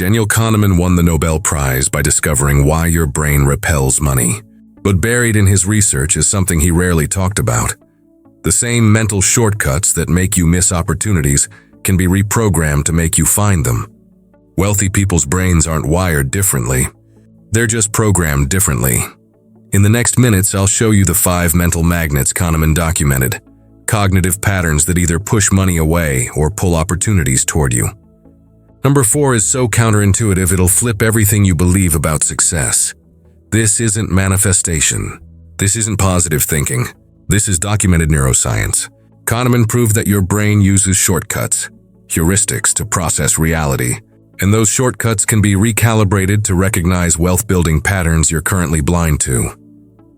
Daniel Kahneman won the Nobel Prize by discovering why your brain repels money. But buried in his research is something he rarely talked about. The same mental shortcuts that make you miss opportunities can be reprogrammed to make you find them. Wealthy people's brains aren't wired differently. They're just programmed differently. In the next minutes, I'll show you the 5 mental magnets Kahneman documented, cognitive patterns that either push money away or pull opportunities toward you. Number 4 is so counterintuitive it'll flip everything you believe about success. This isn't manifestation. This isn't positive thinking. This is documented neuroscience. Kahneman proved that your brain uses shortcuts, heuristics to process reality, and those shortcuts can be recalibrated to recognize wealth-building patterns you're currently blind to.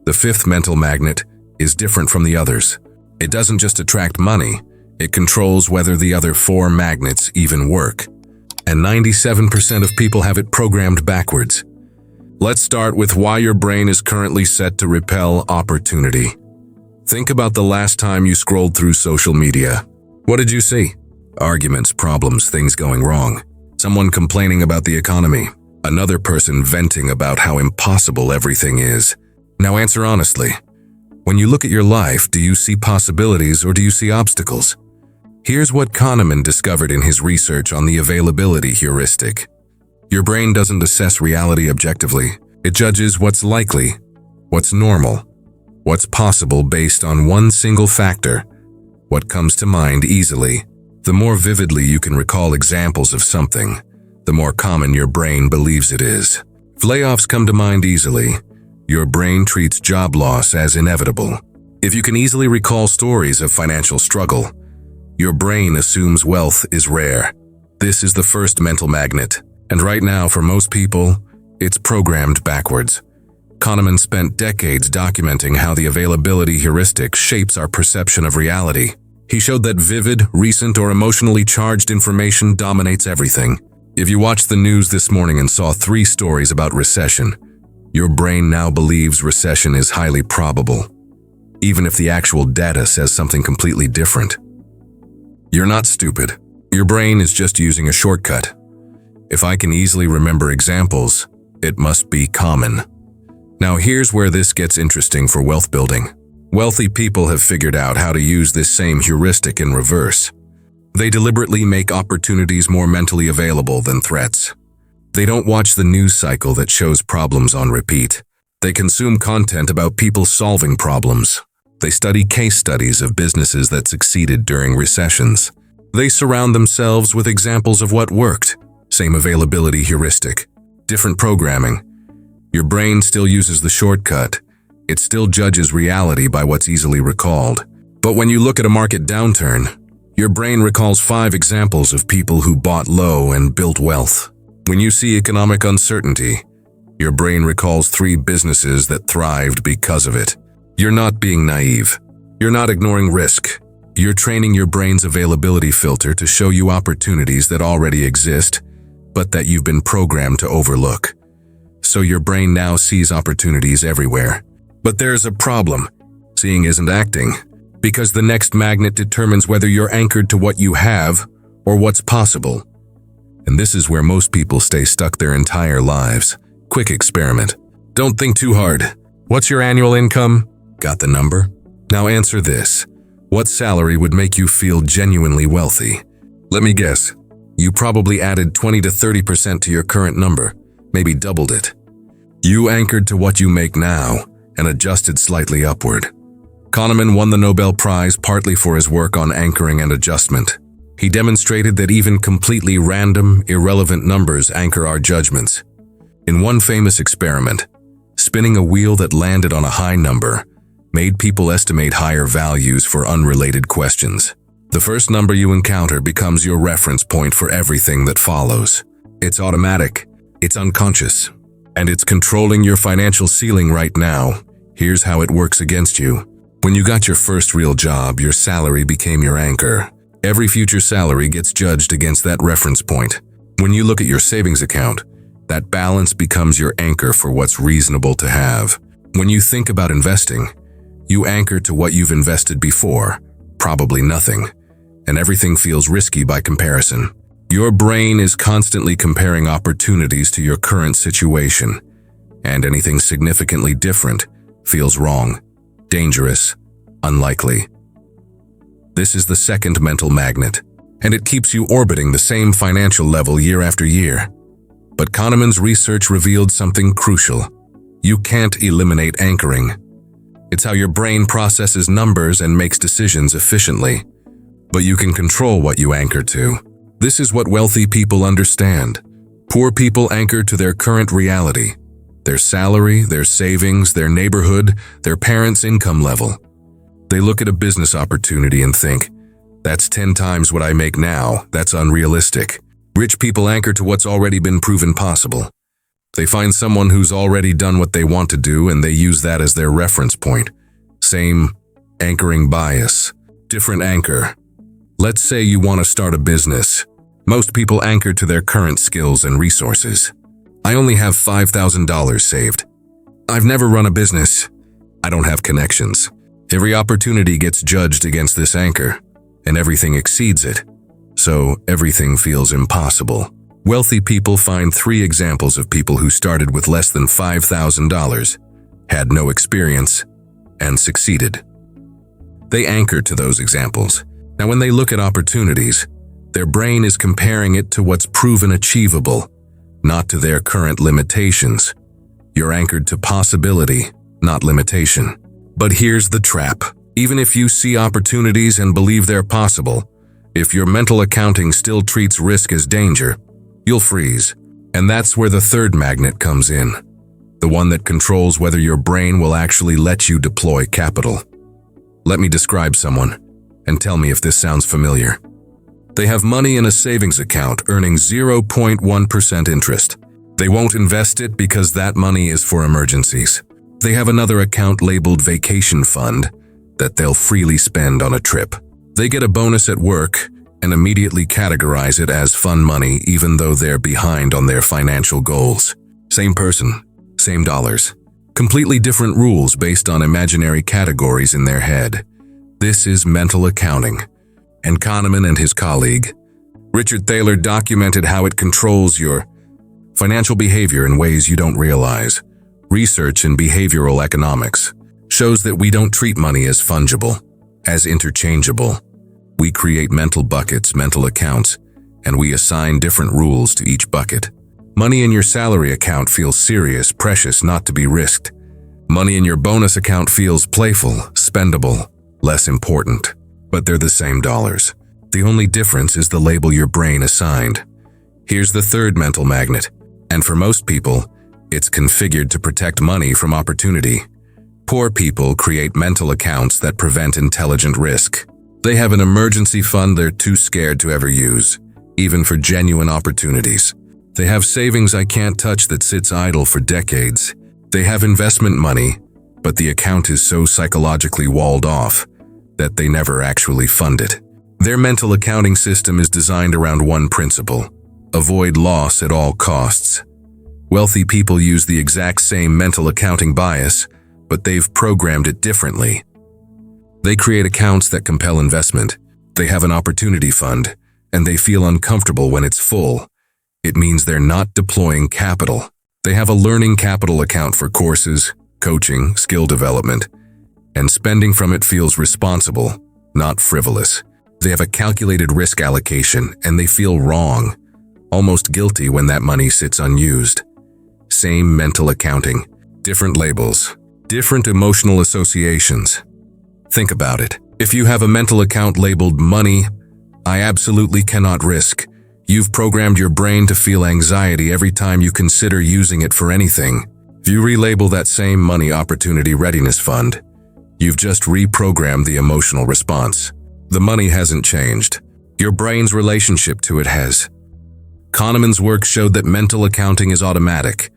The 5th mental magnet is different from the others. It doesn't just attract money, it controls whether the other 4 magnets even work. And 97% of people have it programmed backwards. Let's start with why your brain is currently set to repel opportunity. Think about the last time you scrolled through social media. What did you see? Arguments, problems, things going wrong. Someone complaining about the economy. Another person venting about how impossible everything is. Now answer honestly. When you look at your life, do you see possibilities or do you see obstacles? Here's what Kahneman discovered in his research on the availability heuristic. Your brain doesn't assess reality objectively. It judges what's likely, what's normal, what's possible based on one single factor, what comes to mind easily. The more vividly you can recall examples of something, the more common your brain believes it is. If layoffs come to mind easily, your brain treats job loss as inevitable. If you can easily recall stories of financial struggle, your brain assumes wealth is rare. This is the first mental magnet, and right now for most people, it's programmed backwards. Kahneman spent decades documenting how the availability heuristic shapes our perception of reality. He showed that vivid, recent, or emotionally charged information dominates everything. If you watched the news this morning and saw 3 stories about recession, your brain now believes recession is highly probable, even if the actual data says something completely different. You're not stupid. Your brain is just using a shortcut. If I can easily remember examples, it must be common. Now here's where this gets interesting for wealth building. Wealthy people have figured out how to use this same heuristic in reverse. They deliberately make opportunities more mentally available than threats. They don't watch the news cycle that shows problems on repeat. They consume content about people solving problems. They study case studies of businesses that succeeded during recessions. They surround themselves with examples of what worked. Same availability heuristic, different programming. Your brain still uses the shortcut. It still judges reality by what's easily recalled. But when you look at a market downturn, your brain recalls 5 examples of people who bought low and built wealth. When you see economic uncertainty, your brain recalls 3 businesses that thrived because of it. You're not being naive. You're not ignoring risk. You're training your brain's availability filter to show you opportunities that already exist, but that you've been programmed to overlook. So your brain now sees opportunities everywhere. But there's a problem. Seeing isn't acting, because the next magnet determines whether you're anchored to what you have or what's possible. And this is where most people stay stuck their entire lives. Quick experiment. Don't think too hard. What's your annual income? Got the number? Now answer this. What salary would make you feel genuinely wealthy? Let me guess. You probably added 20 to 30% to your current number, maybe doubled it. You anchored to what you make now and adjusted slightly upward. Kahneman won the Nobel Prize partly for his work on anchoring and adjustment. He demonstrated that even completely random, irrelevant numbers anchor our judgments. In one famous experiment, spinning a wheel that landed on a high number made people estimate higher values for unrelated questions. The first number you encounter becomes your reference point for everything that follows. It's automatic, it's unconscious, and it's controlling your financial ceiling right now. Here's how it works against you. When you got your first real job, your salary became your anchor. Every future salary gets judged against that reference point. When you look at your savings account, that balance becomes your anchor for what's reasonable to have. When you think about investing, you anchor to what you've invested before, probably nothing, and everything feels risky by comparison. Your brain is constantly comparing opportunities to your current situation, and anything significantly different feels wrong, dangerous, unlikely. This is the second mental magnet, and it keeps you orbiting the same financial level year after year. But Kahneman's research revealed something crucial. You can't eliminate anchoring. It's how your brain processes numbers and makes decisions efficiently. But you can control what you anchor to. This is what wealthy people understand. Poor people anchor to their current reality, their salary, their savings, their neighborhood, their parents' income level. They look at a business opportunity and think, "That's 10 times what I make now, that's unrealistic." Rich people anchor to what's already been proven possible. They find someone who's already done what they want to do and they use that as their reference point. Same anchoring bias, different anchor. Let's say you want to start a business. Most people anchor to their current skills and resources. I only have $5,000 saved. I've never run a business. I don't have connections. Every opportunity gets judged against this anchor, and everything exceeds it. So everything feels impossible. Wealthy people find 3 examples of people who started with less than $5,000, had no experience, and succeeded. They anchor to those examples. Now, when they look at opportunities, their brain is comparing it to what's proven achievable, not to their current limitations. You're anchored to possibility, not limitation. But here's the trap. Even if you see opportunities and believe they're possible, if your mental accounting still treats risk as danger, you'll freeze. And that's where the third magnet comes in, the one that controls whether your brain will actually let you deploy capital. Let me describe someone, and tell me if this sounds familiar. They have money in a savings account earning 0.1% interest. They won't invest it because that money is for emergencies. They have another account labeled vacation fund that they'll freely spend on a trip. They get a bonus at work and immediately categorize it as fun money even though they're behind on their financial goals. Same person, same dollars. Completely different rules based on imaginary categories in their head. This is mental accounting. And Kahneman and his colleague, Richard Thaler, documented how it controls your financial behavior in ways you don't realize. Research in behavioral economics shows that we don't treat money as fungible, as interchangeable. We create mental buckets, mental accounts, and we assign different rules to each bucket. Money in your salary account feels serious, precious, not to be risked. Money in your bonus account feels playful, spendable, less important. But they're the same dollars. The only difference is the label your brain assigned. Here's the third mental magnet, and for most people, it's configured to protect money from opportunity. Poor people create mental accounts that prevent intelligent risk. They have an emergency fund they're too scared to ever use, even for genuine opportunities. They have savings I can't touch that sits idle for decades. They have investment money, but the account is so psychologically walled off that they never actually fund it. Their mental accounting system is designed around one principle: avoid loss at all costs. Wealthy people use the exact same mental accounting bias, but they've programmed it differently. They create accounts that compel investment. They have an opportunity fund, and they feel uncomfortable when it's full. It means they're not deploying capital. They have a learning capital account for courses, coaching, skill development, and spending from it feels responsible, not frivolous. They have a calculated risk allocation, and they feel wrong, almost guilty when that money sits unused. Same mental accounting, different labels, different emotional associations. Think about it. If you have a mental account labeled money, I absolutely cannot risk, you've programmed your brain to feel anxiety every time you consider using it for anything. If you relabel that same money opportunity readiness fund, you've just reprogrammed the emotional response. The money hasn't changed. Your brain's relationship to it has. Kahneman's work showed that mental accounting is automatic.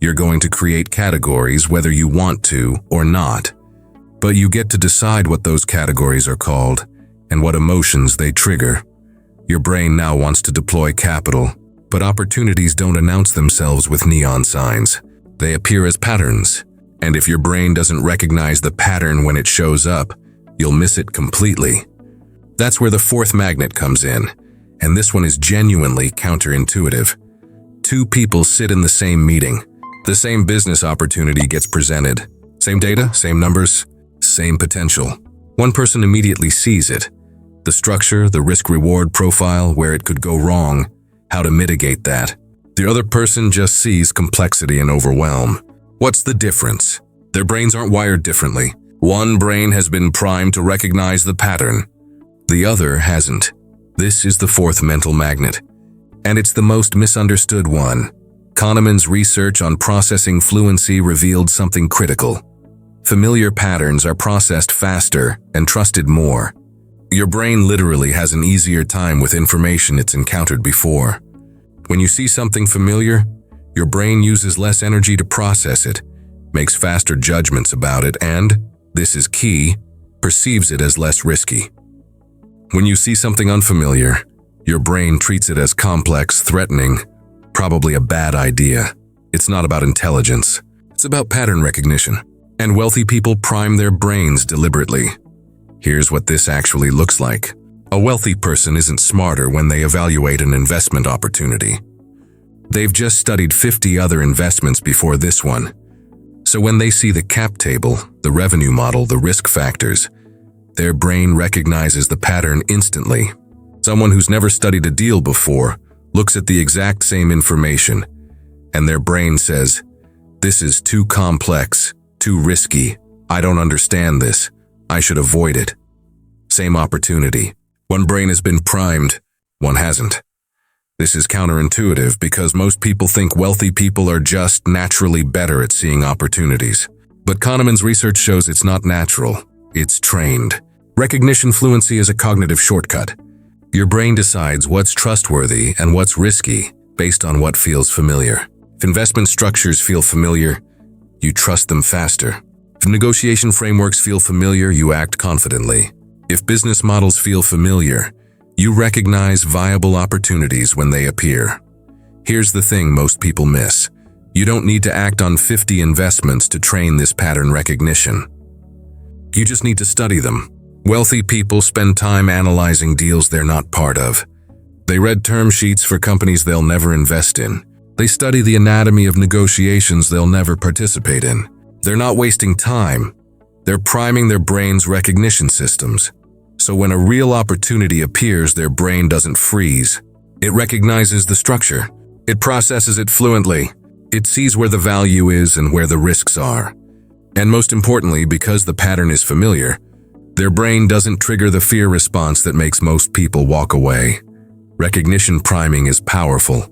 You're going to create categories whether you want to or not. But you get to decide what those categories are called and what emotions they trigger. Your brain now wants to deploy capital, but opportunities don't announce themselves with neon signs. They appear as patterns. And if your brain doesn't recognize the pattern when it shows up, you'll miss it completely. That's where the fourth magnet comes in, And this one is genuinely counterintuitive. Two people sit in the same meeting. The same business opportunity gets presented. Same data, same numbers, same potential. One person immediately sees it. The structure, the risk-reward profile, where it could go wrong, how to mitigate that. The other person just sees complexity and overwhelm. What's the difference? Their brains aren't wired differently. One brain has been primed to recognize the pattern. The other hasn't. This is the fourth mental magnet. And it's the most misunderstood one. Kahneman's research on processing fluency revealed something critical. Familiar patterns are processed faster and trusted more. Your brain literally has an easier time with information it's encountered before. When you see something familiar, your brain uses less energy to process it, makes faster judgments about it, and, this is key, perceives it as less risky. When you see something unfamiliar, your brain treats it as complex, threatening, probably a bad idea. It's not about intelligence. It's about pattern recognition. And wealthy people prime their brains deliberately. Here's what this actually looks like. A wealthy person isn't smarter when they evaluate an investment opportunity. They've just studied 50 other investments before this one. So when they see the cap table, the revenue model, the risk factors, their brain recognizes the pattern instantly. Someone who's never studied a deal before looks at the exact same information, and their brain says, "This is too complex, too risky. I don't understand this. I should avoid it." Same opportunity. One brain has been primed, one hasn't. This is counterintuitive because most people think wealthy people are just naturally better at seeing opportunities. But Kahneman's research shows it's not natural, it's trained. Recognition fluency is a cognitive shortcut. Your brain decides what's trustworthy and what's risky based on what feels familiar. If investment structures feel familiar, you trust them faster. If negotiation frameworks feel familiar, you act confidently. If business models feel familiar, you recognize viable opportunities when they appear. Here's the thing most people miss. You don't need to act on 50 investments to train this pattern recognition. You just need to study them. Wealthy people spend time analyzing deals they're not part of. They read term sheets for companies they'll never invest in. They study the anatomy of negotiations they'll never participate in. They're not wasting time. They're priming their brain's recognition systems. So when a real opportunity appears, their brain doesn't freeze. It recognizes the structure. It processes it fluently. It sees where the value is and where the risks are. And most importantly, because the pattern is familiar, their brain doesn't trigger the fear response that makes most people walk away. Recognition priming is powerful,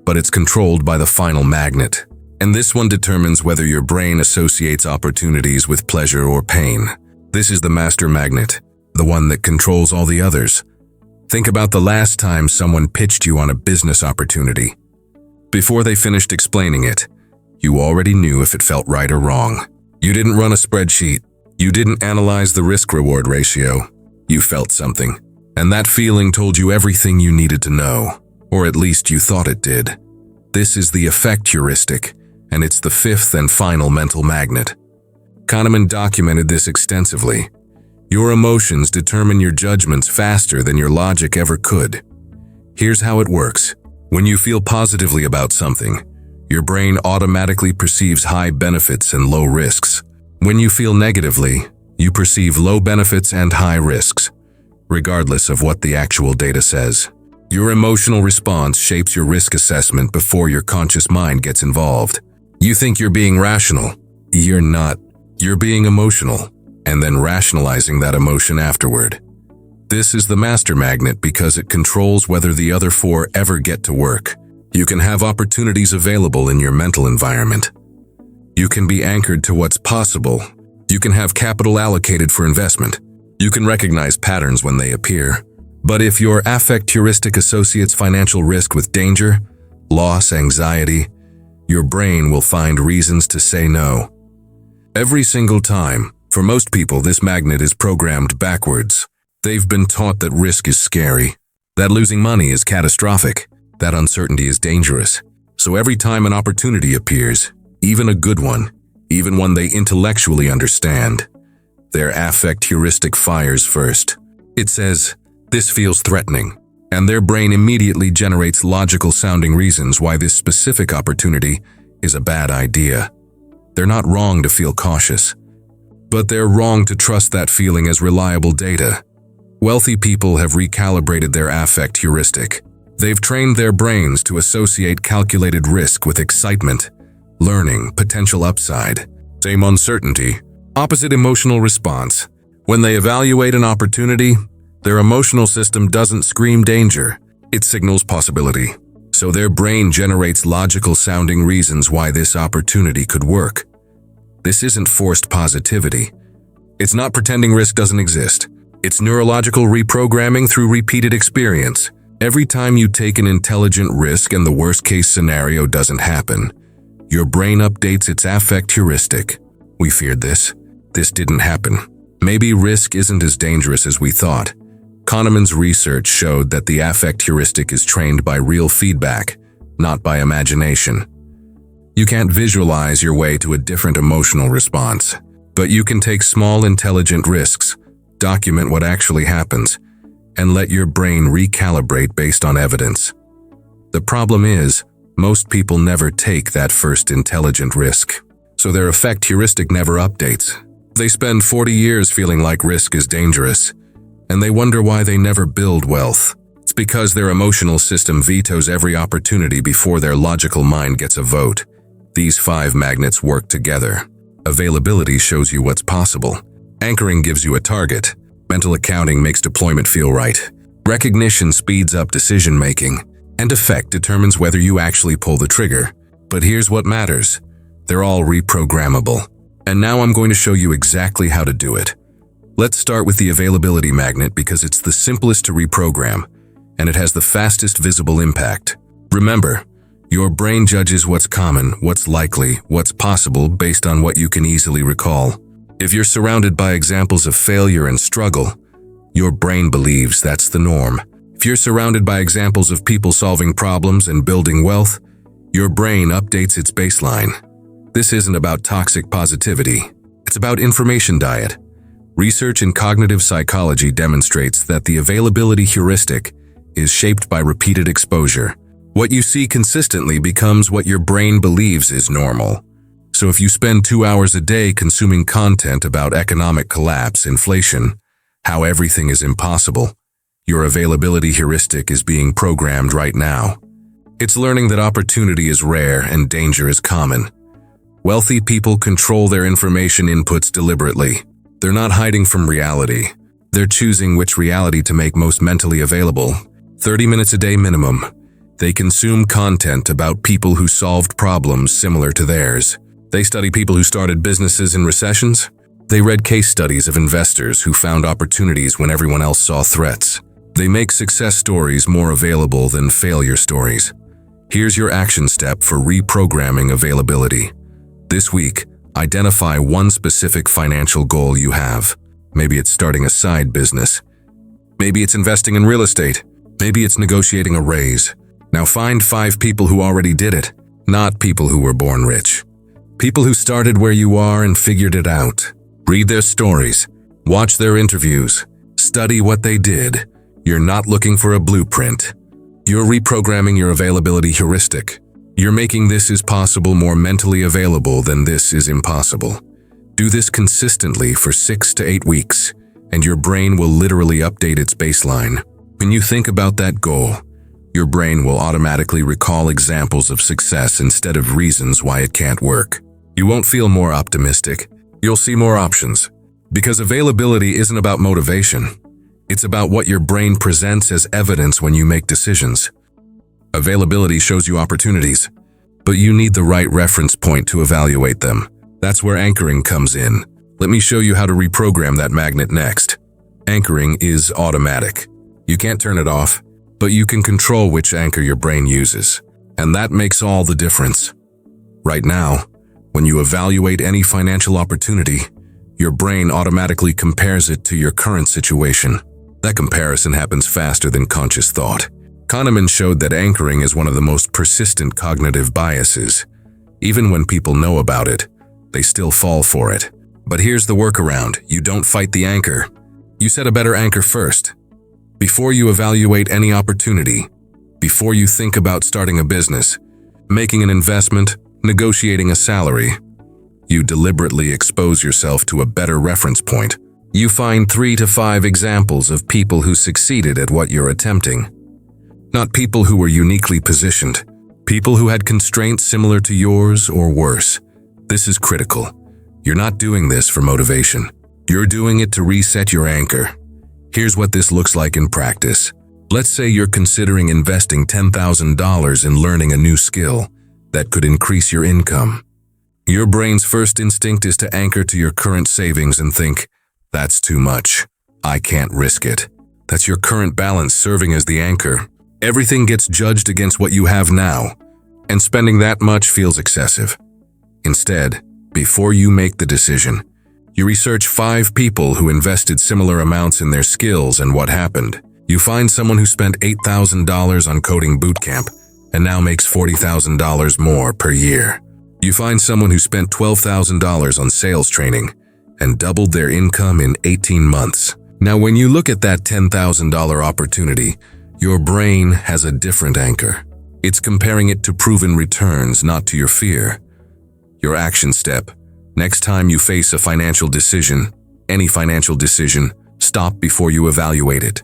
but it's controlled by the final magnet. And this one determines whether your brain associates opportunities with pleasure or pain. This is the master magnet, the one that controls all the others. Think about the last time someone pitched you on a business opportunity. Before they finished explaining it, you already knew if it felt right or wrong. You didn't run a spreadsheet. You didn't analyze the risk-reward ratio. You felt something. And that feeling told you everything you needed to know, or at least you thought it did. This is the effect heuristic, and it's the fifth and final mental magnet. Kahneman documented this extensively. Your emotions determine your judgments faster than your logic ever could. Here's how it works. When you feel positively about something, your brain automatically perceives high benefits and low risks. When you feel negatively, you perceive low benefits and high risks, regardless of what the actual data says. Your emotional response shapes your risk assessment before your conscious mind gets involved. You think you're being rational. You're not. You're being emotional, and then rationalizing that emotion afterward. This is the master magnet because it controls whether the other four ever get to work. You can have opportunities available in your mental environment. You can be anchored to what's possible. You can have capital allocated for investment. You can recognize patterns when they appear. But if your affect heuristic associates financial risk with danger, loss, anxiety, your brain will find reasons to say no. Every single time. For most people, this magnet is programmed backwards. They've been taught that risk is scary, that losing money is catastrophic, that uncertainty is dangerous. So every time an opportunity appears, even a good one, even one they intellectually understand, their affect heuristic fires first. It says, "This feels threatening. and their brain immediately generates logical-sounding reasons why this specific opportunity is a bad idea. They're not wrong to feel cautious, but they're wrong to trust that feeling as reliable data. Wealthy people have recalibrated their affect heuristic. They've trained their brains to associate calculated risk with excitement, learning, potential upside. Same uncertainty, opposite emotional response. When they evaluate an opportunity, their emotional system doesn't scream danger, it signals possibility. So their brain generates logical-sounding reasons why this opportunity could work. This isn't forced positivity. It's not pretending risk doesn't exist. It's neurological reprogramming through repeated experience. Every time you take an intelligent risk and the worst-case scenario doesn't happen, your brain updates its affect heuristic. We feared this. This didn't happen. Maybe risk isn't as dangerous as we thought. Kahneman's research showed that the affect heuristic is trained by real feedback, not by imagination. You can't visualize your way to a different emotional response, but you can take small, intelligent risks, document what actually happens, and let your brain recalibrate based on evidence. The problem is, most people never take that first intelligent risk, so their affect heuristic never updates. They spend 40 years feeling like risk is dangerous, and they wonder why they never build wealth. It's because their emotional system vetoes every opportunity before their logical mind gets a vote. These 5 magnets work together. Availability shows you what's possible. Anchoring gives you a target. Mental accounting makes deployment feel right. Recognition speeds up decision-making. And affect determines whether you actually pull the trigger. But here's what matters. They're all reprogrammable. And now I'm going to show you exactly how to do it. Let's start with the availability magnet because it's the simplest to reprogram, and it has the fastest visible impact. Remember, your brain judges what's common, what's likely, what's possible based on what you can easily recall. If you're surrounded by examples of failure and struggle, your brain believes that's the norm. If you're surrounded by examples of people solving problems and building wealth, your brain updates its baseline. This isn't about toxic positivity. It's about information diet. Research in cognitive psychology demonstrates that the availability heuristic is shaped by repeated exposure. What you see consistently becomes what your brain believes is normal. So if you spend 2 hours a day consuming content about economic collapse, inflation, how everything is impossible, your availability heuristic is being programmed right now. It's learning that opportunity is rare and danger is common. Wealthy people control their information inputs deliberately. They're not hiding from reality. They're choosing which reality to make most mentally available. 30 minutes a day minimum. They consume content about people who solved problems similar to theirs. They study people who started businesses in recessions. They read case studies of investors who found opportunities when everyone else saw threats. They make success stories more available than failure stories. Here's your action step for reprogramming availability. This week, identify one specific financial goal you have. Maybe it's starting a side business. Maybe it's investing in real estate. Maybe it's negotiating a raise. Now find 5 people who already did it, not people who were born rich. People who started where you are and figured it out. Read their stories, watch their interviews, study what they did. You're not looking for a blueprint. You're reprogramming your availability heuristic. You're making this is possible more mentally available than this is impossible. Do this consistently for 6 to 8 weeks, and your brain will literally update its baseline. When you think about that goal, your brain will automatically recall examples of success instead of reasons why it can't work. You won't feel more optimistic. You'll see more options. Because availability isn't about motivation. It's about what your brain presents as evidence when you make decisions. Availability shows you opportunities, but you need the right reference point to evaluate them. That's where anchoring comes in. Let me show you how to reprogram that magnet next. Anchoring is automatic. You can't turn it off, but you can control which anchor your brain uses. And that makes all the difference. Right now, when you evaluate any financial opportunity, your brain automatically compares it to your current situation. That comparison happens faster than conscious thought. Kahneman showed that anchoring is one of the most persistent cognitive biases. Even when people know about it, they still fall for it. But here's the workaround. You don't fight the anchor. You set a better anchor first. Before you evaluate any opportunity, before you think about starting a business, making an investment, negotiating a salary, you deliberately expose yourself to a better reference point. You find 3 to 5 examples of people who succeeded at what you're attempting. Not people who were uniquely positioned, people who had constraints similar to yours or worse. This is critical. You're not doing this for motivation. You're doing it to reset your anchor. Here's what this looks like in practice. Let's say you're considering investing $10,000 in learning a new skill that could increase your income. Your brain's first instinct is to anchor to your current savings and think, "That's too much. I can't risk it." That's your current balance serving as the anchor. Everything gets judged against what you have now, and spending that much feels excessive. Instead, before you make the decision, you research 5 people who invested similar amounts in their skills and what happened. You find someone who spent $8,000 on coding bootcamp and now makes $40,000 more per year. You find someone who spent $12,000 on sales training and doubled their income in 18 months. Now, when you look at that $10,000 opportunity, your brain has a different anchor. It's comparing it to proven returns, not to your fear. Your action step: next time you face a financial decision, any financial decision, stop before you evaluate it.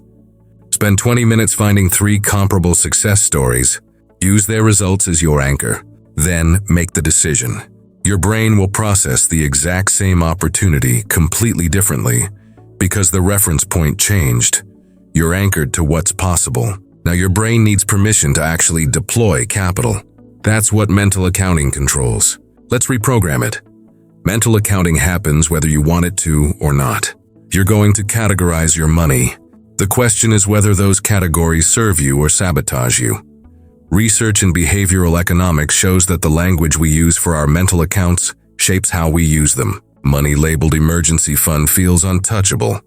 Spend 20 minutes finding 3 comparable success stories. Use their results as your anchor. Then make the decision. Your brain will process the exact same opportunity completely differently because the reference point changed. You're anchored to what's possible. Now your brain needs permission to actually deploy capital. That's what mental accounting controls. Let's reprogram it. Mental accounting happens whether you want it to or not. You're going to categorize your money. The question is whether those categories serve you or sabotage you. Research in behavioral economics shows that the language we use for our mental accounts shapes how we use them. Money labeled emergency fund feels untouchable,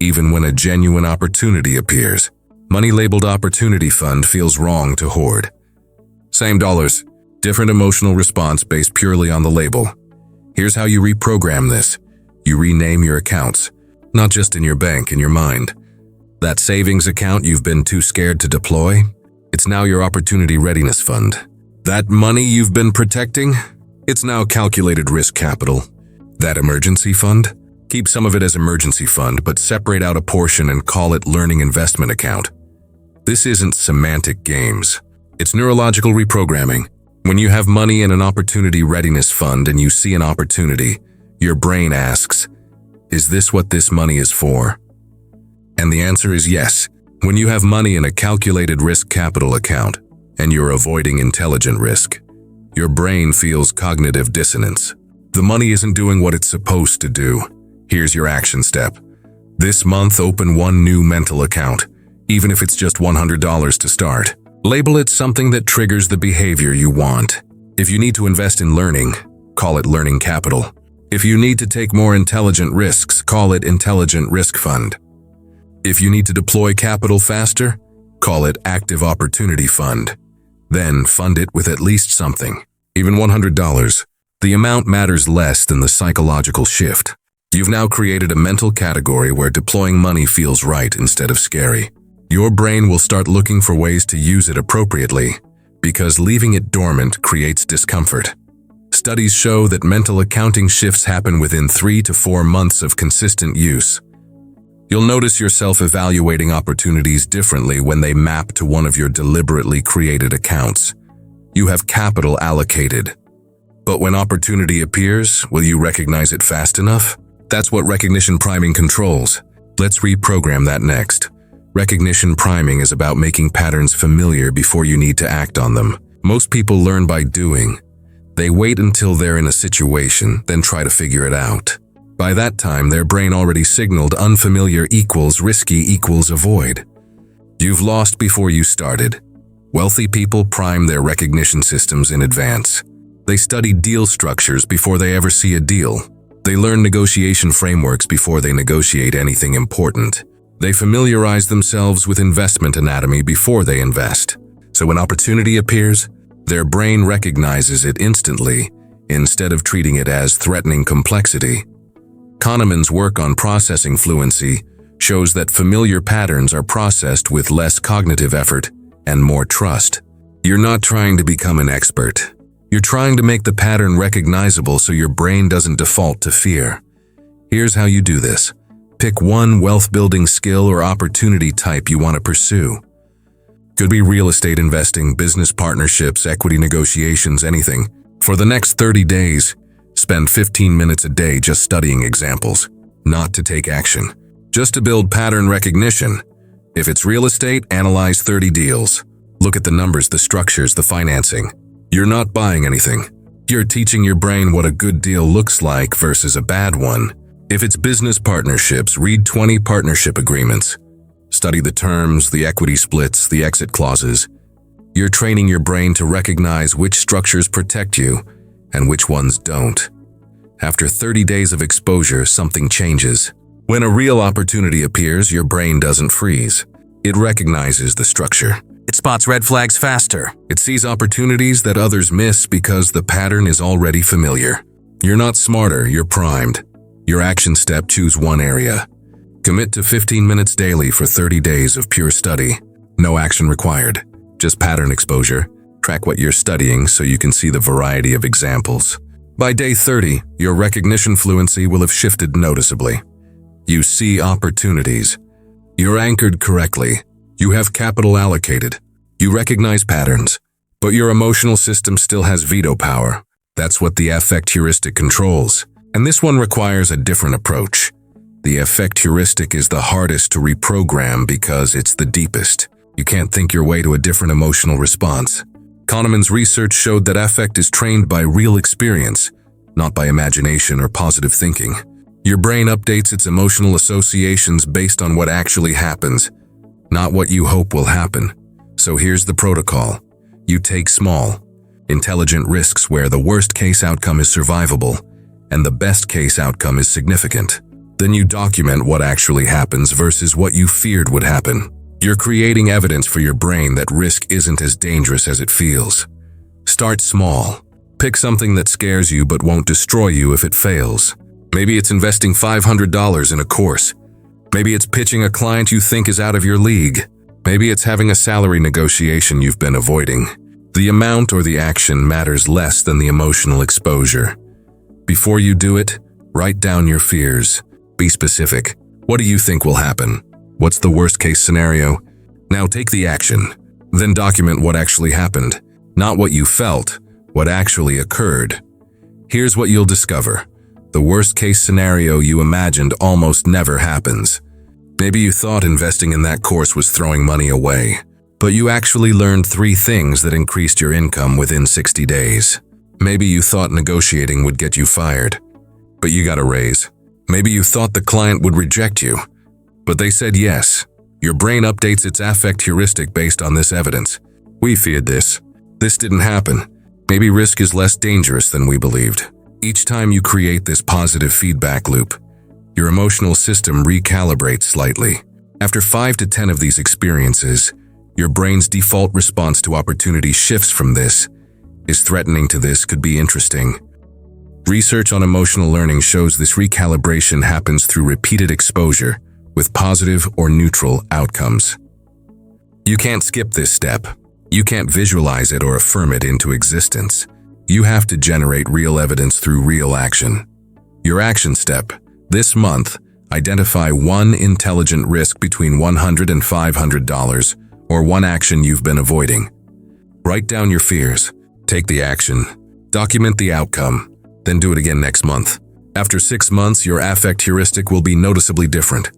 even when a genuine opportunity appears. Money labeled opportunity fund feels wrong to hoard. Same dollars, different emotional response based purely on the label. Here's how you reprogram this. You rename your accounts, not just in your bank, in your mind. That savings account you've been too scared to deploy, it's now your opportunity readiness fund. That money you've been protecting, it's now calculated risk capital. That emergency fund, keep some of it as emergency fund, but separate out a portion and call it learning investment account. This isn't semantic games. It's neurological reprogramming. When you have money in an opportunity readiness fund and you see an opportunity, your brain asks, "Is this what this money is for?" And the answer is yes. When you have money in a calculated risk capital account and you're avoiding intelligent risk, your brain feels cognitive dissonance. The money isn't doing what it's supposed to do. Here's your action step. This month, open 1 new mental account, even if it's just $100 to start. Label it something that triggers the behavior you want. If you need to invest in learning, call it learning capital. If you need to take more intelligent risks, call it intelligent risk fund. If you need to deploy capital faster, call it active opportunity fund. Then fund it with at least something, even $100. The amount matters less than the psychological shift. You've now created a mental category where deploying money feels right instead of scary. Your brain will start looking for ways to use it appropriately because leaving it dormant creates discomfort. Studies show that mental accounting shifts happen within 3 to 4 months of consistent use. You'll notice yourself evaluating opportunities differently when they map to one of your deliberately created accounts. You have capital allocated. But when opportunity appears, will you recognize it fast enough? That's what recognition priming controls. Let's reprogram that next. Recognition priming is about making patterns familiar before you need to act on them. Most people learn by doing. They wait until they're in a situation, then try to figure it out. By that time, their brain already signaled unfamiliar equals risky equals avoid. You've lost before you started. Wealthy people prime their recognition systems in advance. They study deal structures before they ever see a deal. They learn negotiation frameworks before they negotiate anything important. They familiarize themselves with investment anatomy before they invest. So when opportunity appears, their brain recognizes it instantly instead of treating it as threatening complexity. Kahneman's work on processing fluency shows that familiar patterns are processed with less cognitive effort and more trust. You're not trying to become an expert. You're trying to make the pattern recognizable so your brain doesn't default to fear. Here's how you do this. Pick one wealth-building skill or opportunity type you want to pursue. Could be real estate investing, business partnerships, equity negotiations, anything. For the next 30 days, spend 15 minutes a day just studying examples, not to take action, just to build pattern recognition. If it's real estate, analyze 30 deals. Look at the numbers, the structures, the financing. You're not buying anything. You're teaching your brain what a good deal looks like versus a bad one. If it's business partnerships, read 20 partnership agreements. Study the terms, the equity splits, the exit clauses. You're training your brain to recognize which structures protect you and which ones don't. After 30 days of exposure, something changes. When a real opportunity appears, your brain doesn't freeze. It recognizes the structure. It spots red flags faster. It sees opportunities that others miss because the pattern is already familiar. You're not smarter, you're primed. Your action step: choose one area. Commit to 15 minutes daily for 30 days of pure study. No action required, just pattern exposure. Track what you're studying so you can see the variety of examples. By day 30, your recognition fluency will have shifted noticeably. You see opportunities. You're anchored correctly. You have capital allocated. You recognize patterns. But your emotional system still has veto power. That's what the affect heuristic controls. And this one requires a different approach. The affect heuristic is the hardest to reprogram because it's the deepest. You can't think your way to a different emotional response. Kahneman's research showed that affect is trained by real experience, not by imagination or positive thinking. Your brain updates its emotional associations based on what actually happens, not what you hope will happen. So here's the protocol. You take small, intelligent risks where the worst-case outcome is survivable and the best-case outcome is significant. Then you document what actually happens versus what you feared would happen. You're creating evidence for your brain that risk isn't as dangerous as it feels. Start small. Pick something that scares you but won't destroy you if it fails. Maybe it's investing $500 in a course. Maybe it's pitching a client you think is out of your league. Maybe it's having a salary negotiation you've been avoiding. The amount or the action matters less than the emotional exposure. Before you do it, write down your fears. Be specific. What do you think will happen? What's the worst-case scenario? Now take the action. Then document what actually happened. Not what you felt, what actually occurred. Here's what you'll discover. The worst-case scenario you imagined almost never happens. Maybe you thought investing in that course was throwing money away, but you actually learned 3 things that increased your income within 60 days. Maybe you thought negotiating would get you fired, but you got a raise. Maybe you thought the client would reject you, but they said yes. Your brain updates its affect heuristic based on this evidence. We feared this. This didn't happen. Maybe risk is less dangerous than we believed. Each time you create this positive feedback loop, your emotional system recalibrates slightly. After 5 to 10 of these experiences, your brain's default response to opportunity shifts from "this is threatening" to "this could be interesting." Research on emotional learning shows this recalibration happens through repeated exposure with positive or neutral outcomes. You can't skip this step. You can't visualize it or affirm it into existence. You have to generate real evidence through real action. Your action step: this month, identify one intelligent risk between $100 and $500 or one action you've been avoiding. Write down your fears. Take the action. Document the outcome. Then do it again next month. After 6 months, your affect heuristic will be noticeably different.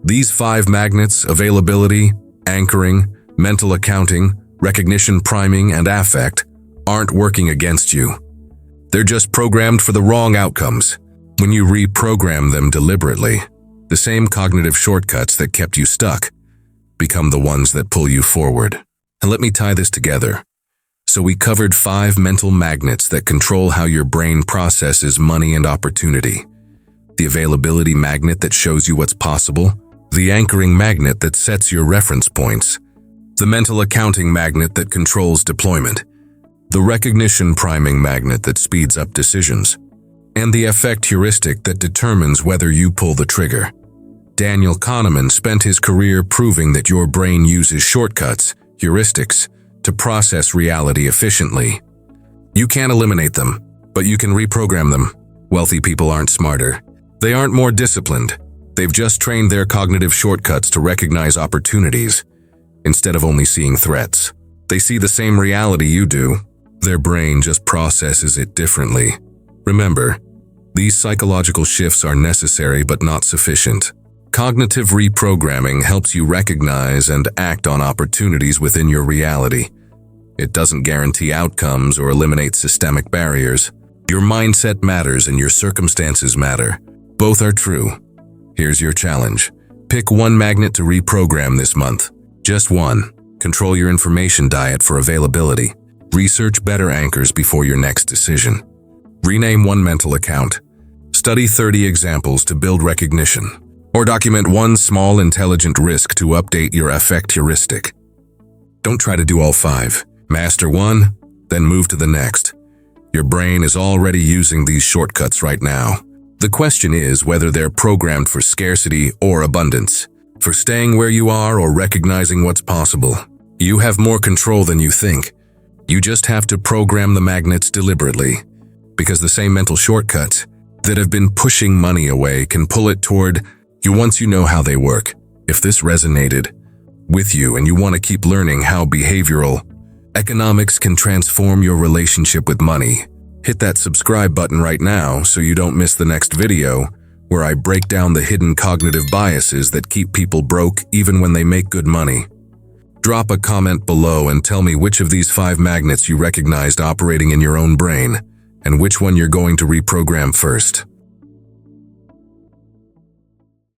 These 5 magnets: availability, anchoring, mental accounting, recognition priming, and affect, aren't working against you. They're just programmed for the wrong outcomes. When you reprogram them deliberately, the same cognitive shortcuts that kept you stuck become the ones that pull you forward. And let me tie this together. So we covered 5 mental magnets that control how your brain processes money and opportunity. The availability magnet that shows you what's possible, the anchoring magnet that sets your reference points, the mental accounting magnet that controls deployment, the recognition priming magnet that speeds up decisions, and the affect heuristic that determines whether you pull the trigger. Daniel Kahneman spent his career proving that your brain uses shortcuts, heuristics, to process reality efficiently. You can't eliminate them, but you can reprogram them. Wealthy people aren't smarter. They aren't more disciplined. They've just trained their cognitive shortcuts to recognize opportunities, instead of only seeing threats. They see the same reality you do. Their brain just processes it differently. Remember, these psychological shifts are necessary but not sufficient. Cognitive reprogramming helps you recognize and act on opportunities within your reality. It doesn't guarantee outcomes or eliminate systemic barriers. Your mindset matters and your circumstances matter. Both are true. Here's your challenge. Pick one magnet to reprogram this month. Just one. Control your information diet for availability. Research better anchors before your next decision. Rename one mental account. Study 30 examples to build recognition. Or document one small intelligent risk to update your affect heuristic. Don't try to do all 5. Master one, then move to the next. Your brain is already using these shortcuts right now. The question is whether they're programmed for scarcity or abundance, for staying where you are or recognizing what's possible. You have more control than you think. You just have to program the magnets deliberately, because the same mental shortcuts that have been pushing money away can pull it toward you once you know how they work. If this resonated with you and you want to keep learning how behavioral economics can transform your relationship with money, hit that subscribe button right now so you don't miss the next video where I break down the hidden cognitive biases that keep people broke even when they make good money. Drop a comment below and tell me which of these 5 magnets you recognized operating in your own brain and which one you're going to reprogram first.